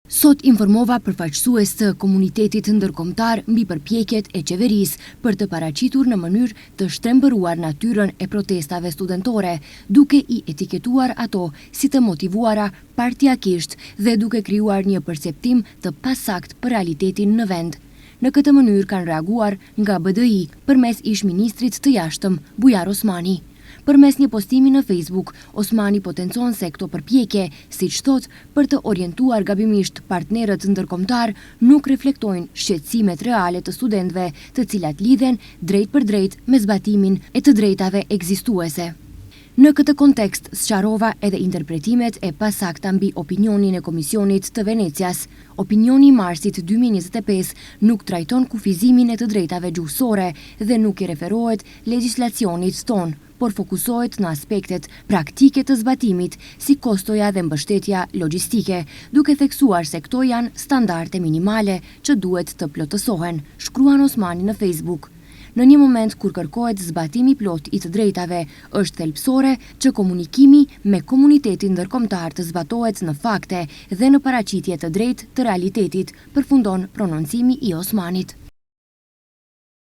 Sot informova përfaqësues të komunitetit ndërkombëtar mbi përpjekjet e qeverisë për të paraqitur në mënyrë të shtrembëruar natyrën e protestave studentore, duke i etiketuar ato si të motivuara partiakisht dhe duke krijuar një perceptim të pasakt për realitetin në vend. Në këtë mënyrë kanë reaguar nga BDI përmes ish-ministrit të jashtëm Bujar Osmani. Përmes një postimi në Facebook, Osmani potencon se këto përpjekje, siç thotë, për të orientuar gabimisht partnerët ndërkombëtar, nuk reflektojnë shqetësimet reale të studentëve, të cilat lidhen drejt për drejt me zbatimin e të drejtave ekzistuese. Në këtë kontekst, sqarova edhe interpretimet e pasakta mbi opinionin e Komisionit të Venecias. Opinioni i marsit 2025 nuk trajton kufizimin e të drejtave gjuhësore dhe nuk i referohet legjislacionit tonë, por fokusohet në aspektet praktike të zbatimit, si kostoja dhe mbështetja logjistike, duke theksuar se këto janë standarde minimale që duhet të plotësohen, shkruan Osmani në Facebook. Në një moment kur kërkohet zbatimi plot i të drejtave, është thelbësore që komunikimi me komunitetin ndërkombëtar të zbatohet në fakte dhe në paraqitje të drejtë të realitetit, përfundon prononcimi i Osmanit.